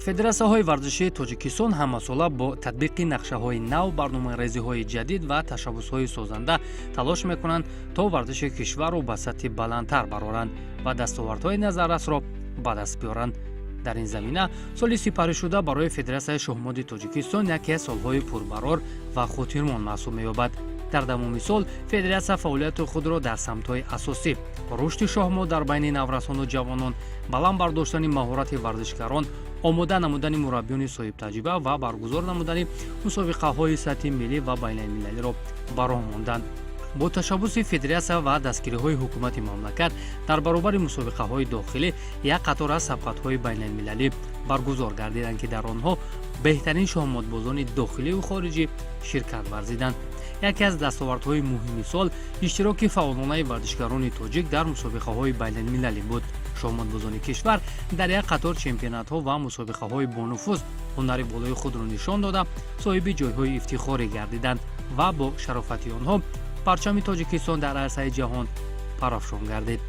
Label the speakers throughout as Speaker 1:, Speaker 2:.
Speaker 1: федератсияҳои варзишии тоҷикистон ҳамасола бо татбиқи нақшаҳои нав, барномарезиҳои ҷадид ва ташаббусҳои созанда талош мекунанд то варзиши кишварро ба сатҳи баландтар бароранд ва дастовардҳои назаррасро ба даст биёранд. дар ин замина соли сипаришуда барои федератсияи шоҳмоди тоҷикистон яке аз солҳои пурбарор ва хотирмон маҳсуб меёбад. дар тамоми сол федератсия фаъолияти худро дар самтҳои асосӣ рушди шоҳмод дар байни наврасону ҷавонон, баланд бардоштани маҳорати варзишгарон, омода намудани мураббиёни соҳибтаҷриба ва баргузор намудани мусобиқаҳои сатҳи миллӣ ва байналмилалиро ба роҳ монданд. бо ташаббуси федератсия ва дастгириҳои ҳукумати мамлакат дар баробари мусобиқаҳои дохилӣ як қатор аз сабқатҳои байналмилалӣ баргузор гардиданд, ки дар онҳо беҳтарин шоҳмодбозони дохиливу хориҷӣ ширкат варзиданд. яке аз дастовардҳои муҳими сол иштироки фаъолонаи варзишгарони тоҷик дар мусобиқаҳои байналмилалӣ буд. шоҳмодбозони кишвар дар як қатор чемпионатҳо ва мусобиқаҳои бонуфуз ҳунари болои худро нишон дода соҳиби ҷойҳои ифтихорӣ гардиданд ва бо шарофати онҳо парчами тоҷикистон дар арсаи ҷаҳон парафшон гардид.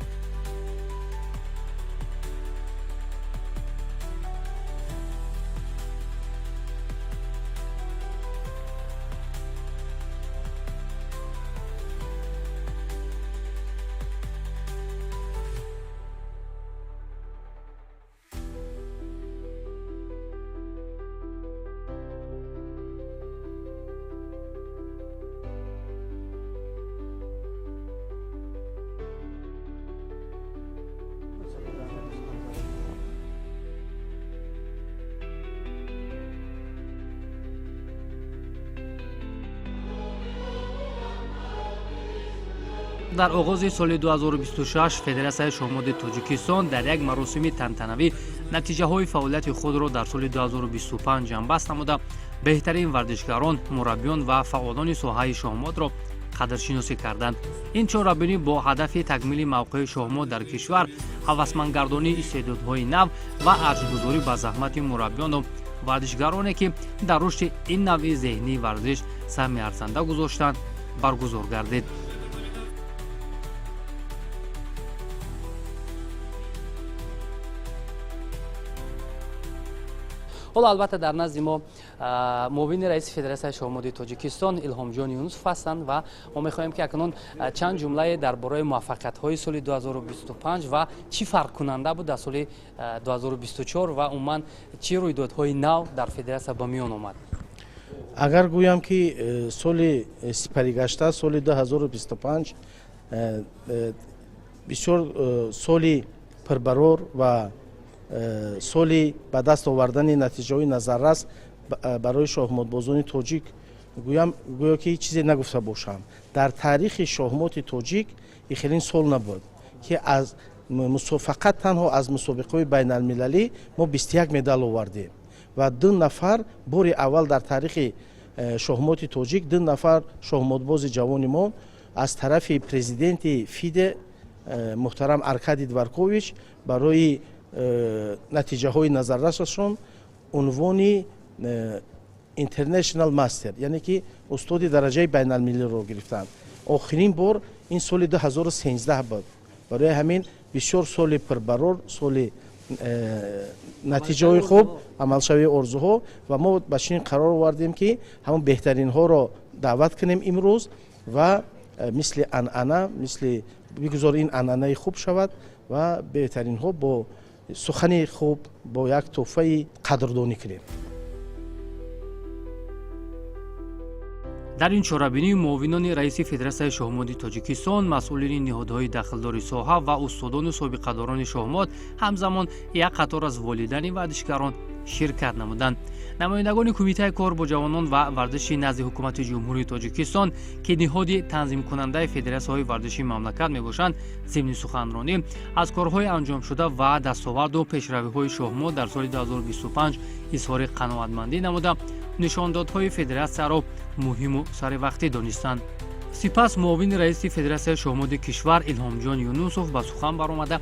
Speaker 1: дар оғози соли 2026 федератсияи шоҳмоди тоҷикистон дар як маросими тантанавӣ натиҷаҳои фаъолияти худро дар соли 2025 ҷамъбаст намуда беҳтарин варзишгарон, мураббиён ва фаъолони соҳаи шоҳмодро қадршиносӣ карданд. ин чорабинӣ бо ҳадафи такмили мавқеи шоҳмод дар кишвар, ҳавасмандгардонии истеъдодҳои нав ва арзгузорӣ ба заҳмати мураббиёну варзишгароне, ки дар рушди ин навъи зеҳнии варзиш саҳми арзанда гузоштанд, баргузор гардид. ҳоло албатта дар назди мо муовини раиси федератсияи шоҳмоди тоҷикистон илҳомҷон юнусов ҳастанд ва мо мехоҳем ки акнун чанд ҷумлае дар бораи муваффақиятҳои соли 2025 ва чӣ фарқкунанда буд дар соли 2024 ва умуман чӣ рӯйдодҳои нав дар федератсия ба миён омад.
Speaker 2: агар гӯям ки соли сипаригашта соли 2025 бисёр соли пурбарор ва соли ба даст овардани натиҷаҳои назаррас барои шоҳмодбозони тоҷик гӯё ки чизе нагуфта бошам. дар таърихи шоҳмоти тоҷик ихелин сол набуд, ки аз фақат танҳо аз мусобиқаҳои байналмилалӣ мо 21 медал овардем ва 2 нафар бори аввал дар таърихи шоҳмоти тоҷик 2 нафар шоҳмодбози ҷавони мо аз тарафи президенти фиде муҳтарам Аркадий Дворкович барои натиҷаҳои назаррасашон унвони international master, яъне ки устоди дараҷаи байналмилалиро гирифтанд. охирин бор ин соли 2013 буд. барои ҳамин бисёр соли пурбарор, соли натиҷаҳои хуб, амалшавии орзуҳо ва мо ба чин қарор овардем ки ҳамон беҳтаринҳоро даъват кунем имрӯз ва мисли анъана, мисли бигузорем ин анъанаи хуб шавад ва беҳтаринҳо бо сухани хуб, бо як тӯҳфаи қадрдонӣ кунем.
Speaker 1: дар ин чорабинӣ муовинони раиси федератсияи шоҳмоди тоҷикистон, масъулини ниҳодҳои дахлдори соҳа ва устодону собиқадорони шоҳмод ҳамзамон як қатор аз волидани варзишгарон ширкат намуданд. намояндагони кумитаи кор бо ҷавонон ва варзиши назди ҳукумати ҷумҳурии тоҷикистон, ки ниҳоди танзимкунандаи федератсияҳои варзиши мамлакат мебошанд, зимни суханронӣ аз корҳои анҷомшуда ва дастоварду пешравиҳои шоҳмод дар соли 2025 изҳори қаноатмандӣ намуда нишондодҳои федератсияро муҳиму саривақтӣ донистанд. сипас муовини раиси федератсияи шоҳмоди кишвар илҳомҷон юнусов ба сухан баромада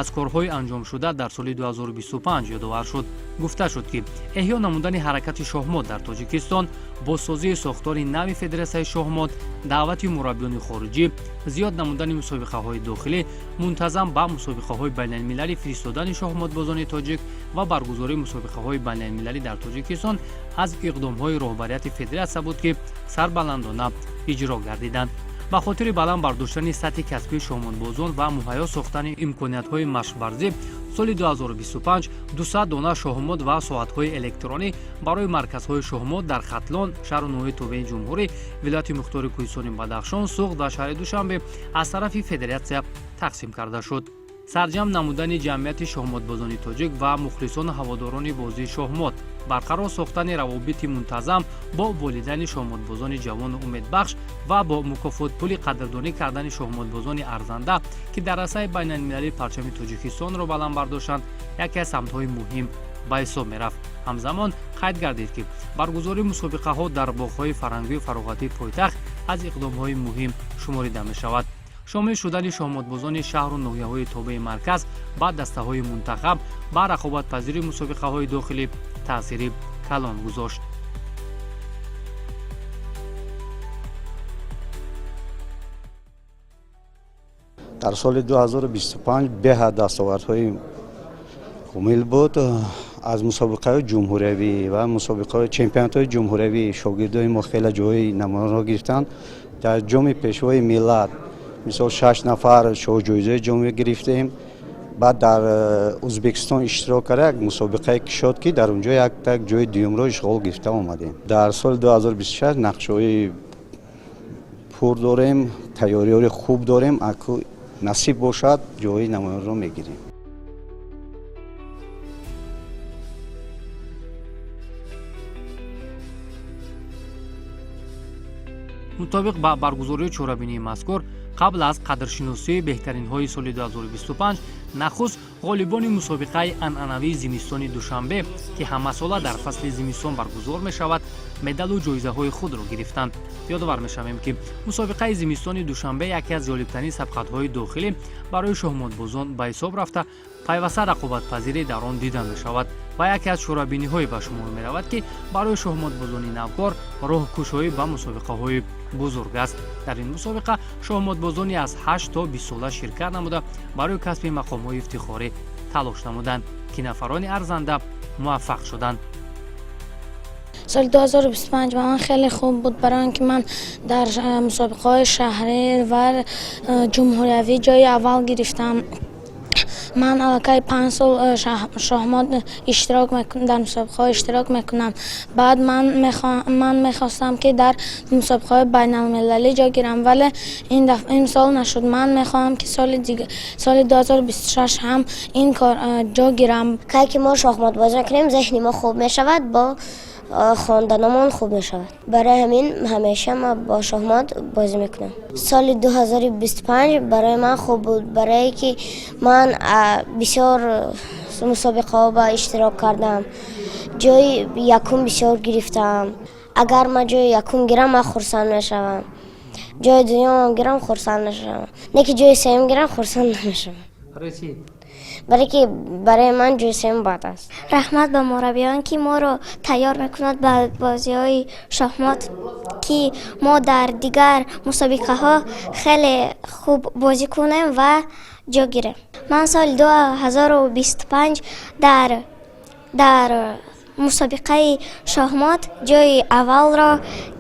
Speaker 1: аз корҳои анҷомшуда дар соли 2025 ёдовар шуд. гуфта шуд ки эҳё намудани ҳаракати шоҳмод дар тоҷикистон бозсозии сохтори нави федератсияи шоҳмот, даъвати мураббиёни хориҷӣ, зиёд намудани мусобиқаҳои дохилӣ, мунтазам ба мусобиқаҳои байналмилалӣ фиристодани шоҳмотбозони тоҷик ва баргузории мусобиқаҳои байналмилалӣ дар Тоҷикистон аз иқдомҳои роҳбарияти федератсия буд, ки сарбаландона иҷро гардиданд. ба хотири баланд бардоштани сатҳи касбии шоҳмотбозон ва муҳайё сохтани имкониятҳои машқварзӣ, соли 2025 200 дона шоҳмот ва соатҳои электронӣ барои марказҳои шоҳмот дар Хатлон, шаҳру ноҳияи Товеи Ҷумҳурӣ, вилояти Мухтори Кӯҳистони Бадахшон, Суғд ва шаҳри Душанбе аз тарафи федератсия тақсим карда шуд. сарҷам намудани ҷамъияти шоҳмотбозони тоҷик ва мухлисону ҳаводорони бозии шоҳмот, барқарор сохтани равобити мунтазам бо волидайни шоҳмотбозони ҷавону умедбахш ва бо мукофотпули қадрдонӣ кардани шоҳмотбозони арзанда, ки дар асаи байналмилалии парчами Тоҷикистонро баланд бардоштанд, яке аз самтҳои муҳим ба ҳисоб мерафт. ҳамзамон қайд гардид, ки баргузории мусобиқаҳо дар боғҳои фарҳангию фароғатии пойтахт аз иқдомҳои муҳим шуморида мешавад. шомил шудани шоҳмотбозони шаҳру ноҳияҳои тобеи марказ ба дастаҳои мунтахаб ба рақобатпазирии мусобиқаҳои дохилӣ таъсири калон гузошт.
Speaker 3: дар соли 2025 беҳад дастовардҳои комил буд. аз мусобиқаҳои ҷумҳуриявӣ ва мусобиқаҳои чемпионатҳои ҷумҳуриявӣ шогирдои мо хеле ҷои намоёнро гирифтанд. дар ҷоми пешвои миллат мисол 6 нафар шоҳҷоизаи ҷоми гирифтем. баъд дар ӯзбекистон иштирок карда як мусобиқае кишод, ки дар онҷо як ҷои дуюмро ишғол гирифта омадем. дар соли 2026 нақшҳои пур дорем, тайёриёри хуб дорем. аку насиб бошад, ҷои намоёнро мегирем.
Speaker 1: мутобиқ ба баргузории чорабинии мазкур, қабл аз қадршиносии беҳтаринҳои соли 2025 нахуст ғолибони мусобиқаи анъанавии зимистони Душанбе, ки ҳамасола дар фасли зимистон баргузор мешавад, медалу ҷоизаҳои худро гирифтанд. ёдовар мешавем, ки мусобиқаи зимистони Душанбе яке аз ҷолибтарин сабқатҳои дохилӣ барои шоҳмотбозон ба ҳисоб рафта, пайваста рақобатпазирӣ дар он дида мешавад ва яке аз чорабиниҳое ба шумор меравад, ки барои шоҳмотбозони навкор роҳкушоӣ ба мусобиқаҳои бузург аст. дар ин мусобиқа шоҳмотбозони аз 8 то 20 сола ширкат намуда барои касби мақомҳои ифтихорӣ талош намуданд, ки нафарони арзанда муваффақ шуданд.
Speaker 4: соли 2025 ба ман хеле хуб буд, барои ин ки ман дар мусобиқаҳои шаҳрӣ ва ҷумҳуриявӣ ҷои аввал гирифтам. ман аллакай 5 сол шоҳмот дар мусобиқаҳо иштирок мекунам. баъд ман мехостам, ки дар мусобиқаҳои байналмилалӣ ҷо гирам, вале ин сол нашуд. ман мехоҳам, ки соли 2026 ҳам ин кор ҷо гирам.
Speaker 5: кай ки мо шоҳмотбозӣ мекунем, зеҳни мо хуб мешавад, бо хонданамон хуб мешавад. барои ҳамин ҳамеша ман бо шоҳмот бозӣ мекунам. соли 2025 барои ман хуб буд, барое ки ман бисёр мусобиқаҳо ба иштирок кардам. ҷои якум бисёр гирифтам. агар ман ҷои якум гирам, ман хурсанд мешавам. ҷои дуюмам гирам, хурсанд мешавам. не ки ҷои сеюм гирам, хурсанд намешавам. барое ки барои ман ҷои сеюм бад аст.
Speaker 6: раҳмат ба мураббиён, ки моро тайёр мекунад ба бозиҳои шоҳмот, ки мо дар дигар мусобиқаҳо хеле хуб бозӣ кунем ва ҷо гирем. ман соли 2025 дар мусобиқаи шоҳмот ҷои аввалро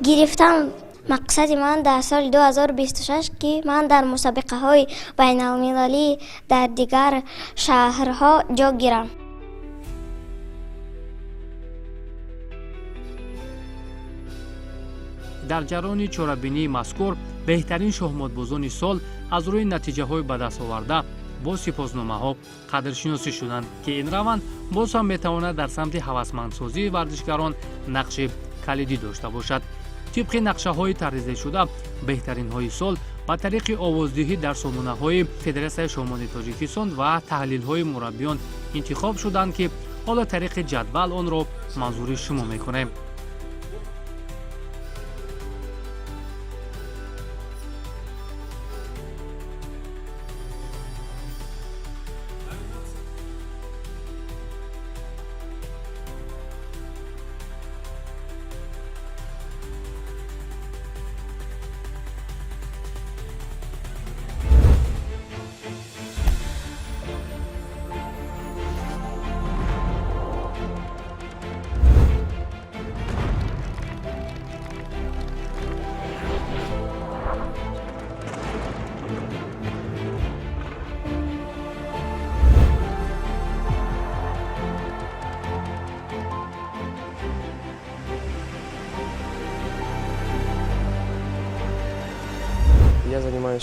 Speaker 6: гирифтам. мақсади ман дар соли 2026 ки ман дар мусобиқаҳои байналмилалӣ дар дигар шаҳрҳо ҷо гирам.
Speaker 1: дар ҷараёни чорабинии мазкур беҳтарин шоҳмотбозони сол аз рӯи натиҷаҳои ба даст оварда бо сипосномаҳо қадршиносӣ шуданд, ки ин раванд боз ҳам метавонад дар самти ҳавасмандсозии варзишгарон нақши калидӣ дошта бошад. тибқи нақшаҳои тарҳрезешуда беҳтаринҳои сол ба тариқи овоздиҳӣ дар сомонаҳои Федератсияи шоҳмоти Тоҷикистон ва таҳлилҳои мураббиён интихоб шуданд, ки ҳоло тариқи ҷадвал онро манзури шумо мекунем.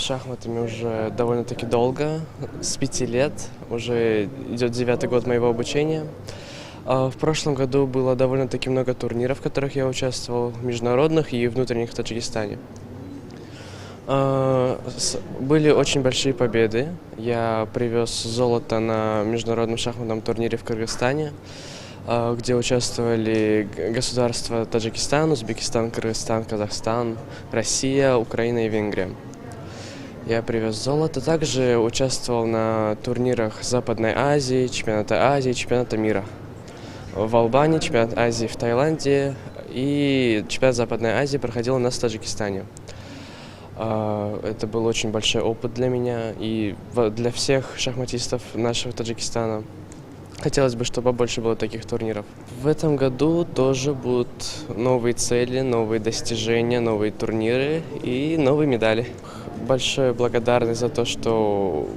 Speaker 7: занимаюсь шахматами уже довольно-таки долго, с 5 лет, уже идет 9-й год моего обучения. В прошлом году было довольно-таки много турниров, в которых я участвовал, международных и внутренних в Таджикистане. Были очень большие победы. Я привез золото на международном шахматном турнире в Кыргызстане, где участвовали государства Таджикистан, Узбекистан, Кыргызстан, Казахстан, Россия, Украина и Венгрия. Я привез золото. Также участвовал на турнирах Западной Азии, чемпионата Азии, чемпионата мира. В Албании, чемпионат Азии в Таиланде и чемпионат Западной Азии проходил у нас в Таджикистане. Это был очень большой опыт для меня и для всех шахматистов нашего Таджикистана. Хотелось бы, чтобы больше было таких турниров. В этом году тоже будут новые цели, новые достижения, новые турниры и новые медали. Большая благодарность за то, что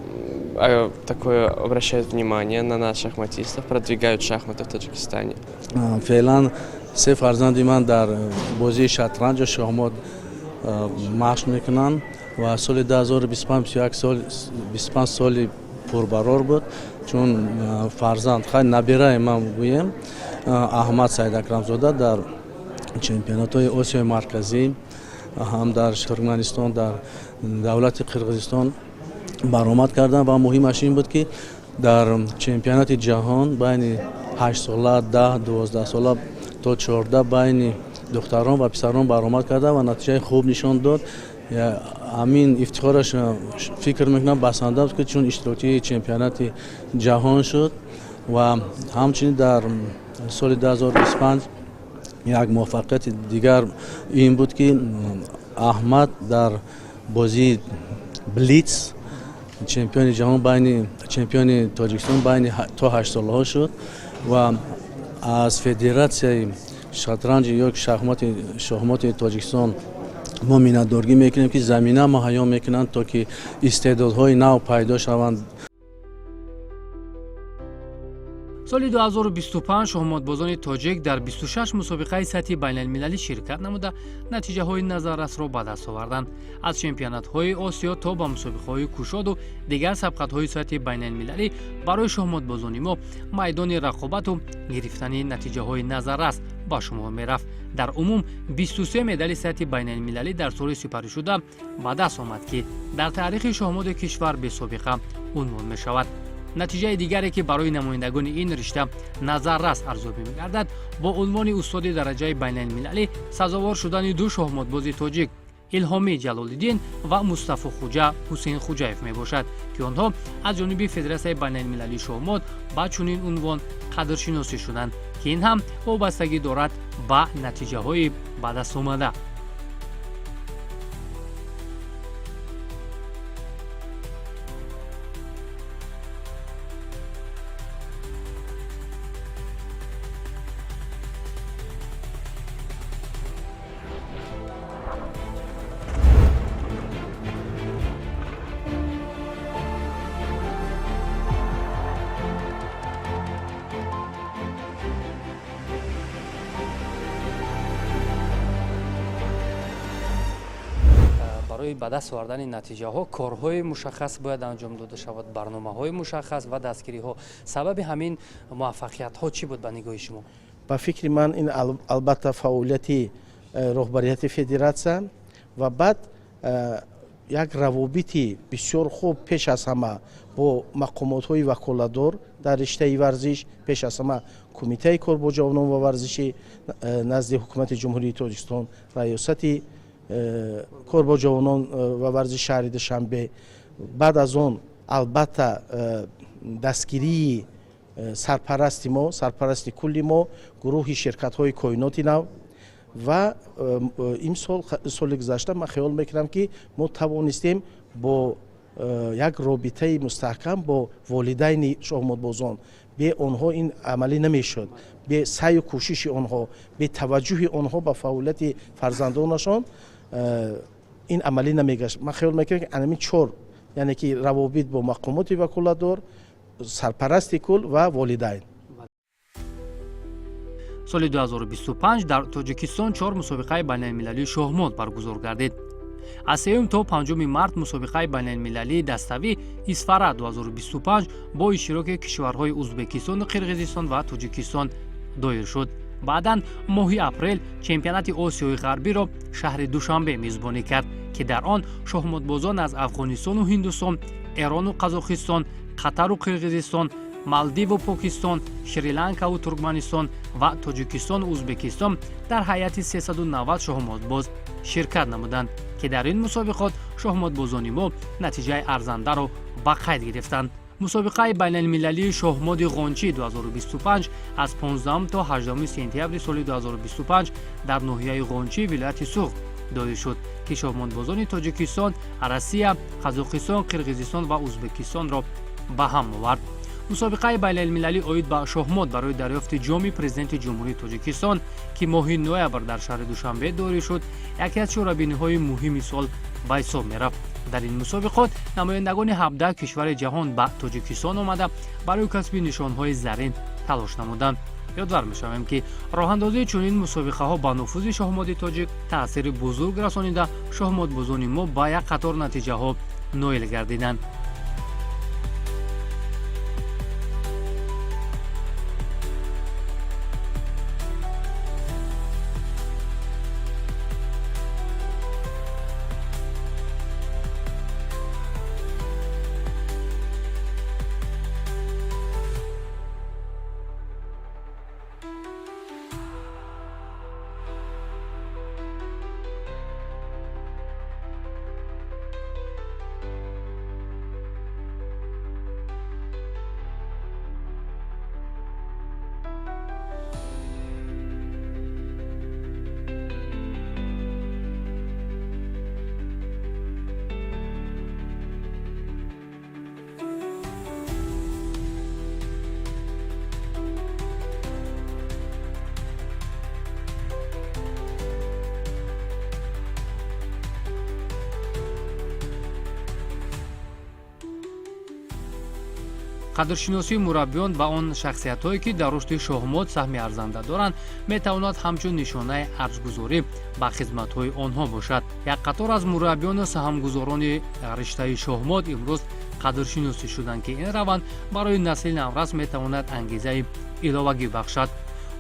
Speaker 7: такое обращают внимание на нас, шахматистов, продвигают шахматы в Таджикистане.
Speaker 8: فعلا سه فرزند من در بازی شطرنج و شахмат مشق میکنن و سال 2025 سال پربرار بود چون فرزند خیلی نبیره من گویم احمد سید اکرمزاده در چمپیونات های آسیای مرکزی هم در ترکمنستان در دولت قرقیزستان برآمد کردن و مهمش این بود که در چمپیونات جهان بین 8 ساله 10-12 ساله تا 14 بین دختران و پسران برآمد کرده و نتیجه خوب نشان داد. همین افتخارش فکر میکنم بسنده است که چون اشتراکی چمپیونات جهان شد و همچنین در سال 2025 یک موفقیت دیگر این بود که احمد در بازی بلیتز چمپیون جهان بین چمپیون تاجیکستان بین تا 8 ساله ها شد و از فدراسیون شطرنج یا شахмат تاجیکستان ما میانه‌داری میکنیم که زمینه مهیا میکنند تا که استعدادهای نو پیدا شوند.
Speaker 1: соли 2025 шоҳмотбозони тоҷик дар 26 мусобиқаи сатҳи байналмилалӣ ширкат намуда натиҷаҳои назаррасро ба даст оварданд. аз чемпионатҳои осиё то ба мусобиқаҳои кушоду дигар сабқатҳои сатҳи байналмилалӣ барои шоҳмотбозони мо майдони рақобату гирифтани натиҷаҳои назаррас ба шумор мерафт. дар умум 23 медали сатҳи байналмилалӣ дар соли сипаришуда ба даст омад ки дар таърихи шоҳмоти кишвар бесобиқа унвон мешавад. натиҷаи дигаре ки барои намояндагони ин ришта назаррас арзёбӣ мегардад бо унвони устоди дараҷаи байналмилалӣ сазовор шудани ду шоҳмотбози тоҷик илҳомӣ ҷалолиддин ва мустафо хуҷа ҳусейн хуҷаев мебошад ки онҳо аз ҷониби федератсияи байналмилалии шоҳмот ба чунин унвон қадршиносӣ шуданд ки ин ҳам вобастагӣ дорад ба натиҷаҳои ба дастомада. барои ба даст овардани натиҷаҳо корҳои мушаххас бояд анҷом дода шавад, барномаҳои мушаххас ва дастгириҳо. сабаби ҳамин муваффақиятҳо чӣ буд ба нигоҳи шумо?
Speaker 2: ба фикри ман ин албатта фаъолияти роҳбарияти федератсия ва баъд як равобити бисёр хуб пеш аз ҳама бо мақомотҳои ваколатдор дар риштаи варзиш, пеш аз ҳама кумитаи кор бо ҷавонон ва варзиши назди ҳукумати ҷумҳурии тоҷикистон, раёсати кор бо ҷавонон ва варзиш шаҳри душанбе, баъд аз он албатта дастгирии сарпарасти мо, сарпарасти кулли мо, гурӯҳи ширкатҳои коиноти нав ва имсол соли гузашта ман хаёл мекунам ки мо тавонистем бо як робитаи мустаҳкам бо волидайни шоҳмотбозон бе онҳо ин амалӣ намешуд, бе саъю кӯшиши онҳо, бе таваҷҷӯҳи онҳо ба фаъолияти фарзандонашон ин амалӣ намегашт. ман хаёл мекунам ки анамин чор, яъне ки равобит бо мақомоти ваколатдор, сарпарасти кул ва волидайн.
Speaker 1: соли 2025 дар тоҷикистон 4 мусобиқаи байналмилалии шоҳмот баргузор гардид. аз 3 то 5 март мусобиқаи байналмилалии дастави Исфара 2025 бо иштироки кишварҳои Узбекистону Қирғизистон ва Тоҷикистон доир шуд. баъдан моҳи апрел чемпионати Осиёи ғарбиро шаҳри Душанбе мизбонӣ кард, ки дар он шоҳмотбозон аз Афғонистону Ҳиндустон, Эрону Қазоқистон, Қатару Қирғизистон, Малдиву Покистон, Шри-Ланкаву Туркманистон ва Тоҷикистону Узбекистон дар ҳайати 390 шоҳмотбоз ширкат намуданд, ки дар ин мусобиқот шоҳмотбозони мо натиҷаи арзандаро ба қайд гирифтанд. мусобиқаи байналмилалии шоҳмоди ғончӣ 2025 аз 15 то 18 сентябри соли 2025 дар ноҳияи Ғончӣ вилояти Суғд доир шуд, ки шоҳмотбозони Тоҷикистон, Россия, Қазоқистон, Қирғизистон ва Узбекистонро ба ҳам овард. мусобиқаи байналмилалӣ оид ба шоҳмот барои дарёфти ҷоми президенти ҷумҳурии Тоҷикистон, ки моҳи ноябр дар шаҳри Душанбе доир шуд, яке аз чорабиниҳои муҳими сол ба ҳисоб мерафт. дар ин мусобиқот намояндагони 17 кишвари ҷаҳон ба Тоҷикистон омада барои касби нишонҳои зарин талош намуданд. ёдвар мешавем, ки роҳандозии чунин мусобиқаҳо ба нуфузи шоҳмоти тоҷик таъсири бузург расонида шоҳмотбозони мо ба як қатор натиҷаҳо ноил гардиданд. қадршиносии мураббиён ба он шахсиятҳое ки дар рушди шоҳмот саҳми арзанда доранд метавонад ҳамчун нишонаи арзгузорӣ ба хизматҳои онҳо бошад. як қатор аз мураббиёну саҳмгузорони риштаи шоҳмот имрӯз қадршиносӣ шуданд, ки ин раванд барои насли наврас метавонад ангезаи иловагӣ бахшад.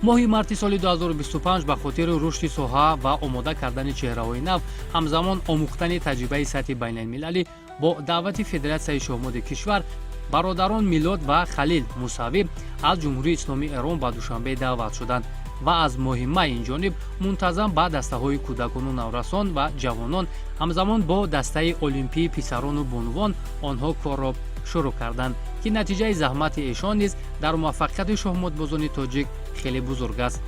Speaker 1: моҳи марти соли 2025 ба хотири рушди соҳа ва омода кардани чеҳраҳои нав ҳамзамон омӯхтани таҷрибаи сатҳи байналмилалӣ бо даъвати Федератсияи шоҳмоти кишвар бародарон Милод ва Халил Мусавӣ аз ҷумҳурии Исломии Эрон ба Душанбе даъват шуданд ва аз моҳи май инҷониб мунтазам ба дастаҳои кӯдакону наврасон ва ҷавонон ҳамзамон бо дастаи олимпии писарону бонувон онҳо корро шурӯъ карданд, ки натиҷаи заҳмати эшон низ дар муваффақияти шоҳмотбозони тоҷик хеле бузург аст.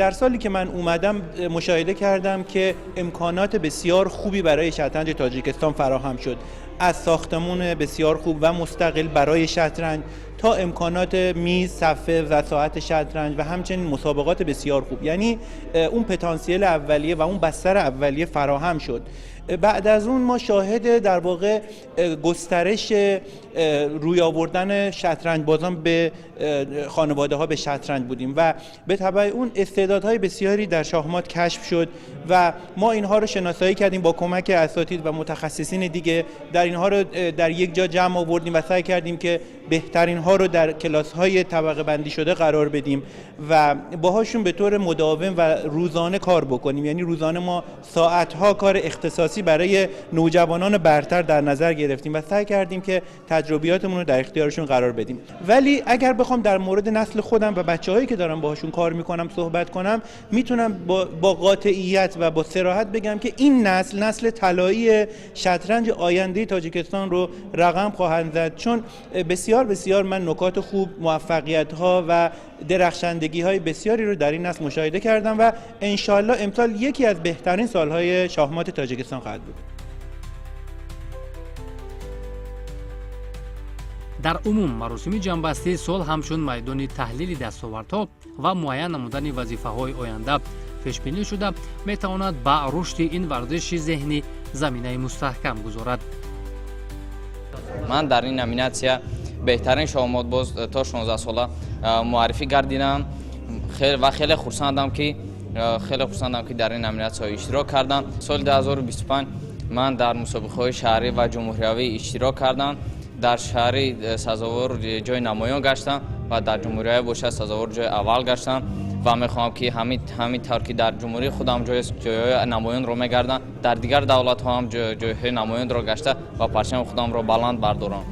Speaker 9: در سالی که من اومدم مشاهده کردم که امکانات بسیار خوبی برای شطرنج تاجیکستان فراهم شد، از ساختمون بسیار خوب و مستقل برای شطرنج تا امکانات میز، صفحه و ساعت شطرنج و همچنین مسابقات بسیار خوب. یعنی اون پتانسیل اولیه و اون بستر اولیه فراهم شد. بعد از اون ما شاهد در واقع گسترش روی آوردن شطرنج بازان به خانواده ها به شطرنج بودیم و به تبع اون استعدادهای بسیاری در شاهمات کشف شد و ما اینها رو شناسایی کردیم با کمک اساتید و متخصصین دیگه. در اینها رو در یک جا جمع آوردیم و سعی کردیم که بهترین ها رو در کلاس های طبقه بندی شده قرار بدیم و باهاشون به طور مداوم و روزانه کار بکنیم. یعنی روزانه ما ساعت ها کار اختصاصی برای نوجوانان برتر در نظر گرفتیم و سعی کردیم که تجربیاتمون رو در اختیارشون قرار بدیم. ولی اگر بخوام در مورد نسل خودم و بچه‌هایی که دارم باهاشون کار میکنم صحبت کنم، میتونم با قاطعیت و با صراحت بگم که این نسل طلایی شطرنج آینده تاجیکستان رو رقم خواهند زد، چون بسیار من نکات خوب، موفقیت‌ها و درخشندگی‌های بسیاری رو در این نسل مشاهده کردم و انشالله امسال یکی از بهترین سال‌های شاهمات تاجیکستان خواهد بود.
Speaker 1: дар умум маросими ҷанбастии сол ҳамчун майдони таҳлили дастовардҳо ва муайян намудани вазифаҳои оянда пешбинӣ шуда метавонад ба рушди ин варзиши зеҳнӣ заминаи мустаҳкам гузорад.
Speaker 10: ман дар ин номинатсия беҳтарин шоҳмотбоз то 16 сола муаррифӣ гардидам ва хеле хурсандам, ки خیلی خوشحالم که در این نامیناسیون اشتراک کردم. سال 2025 من در مسابقه‌های شهری و جمهوریوی اشتراک کردم. در شهری سزاوار جای نمایان گشتم و در جمهوریه باشه سزاوار جای اول گشتم و میخوام که همین طور که در جمهوری خودم جای نمایان رو میگردم در دیگر دولت ها هم جای نمایان رو گشته و پرچم خودم رو بلند بردارم.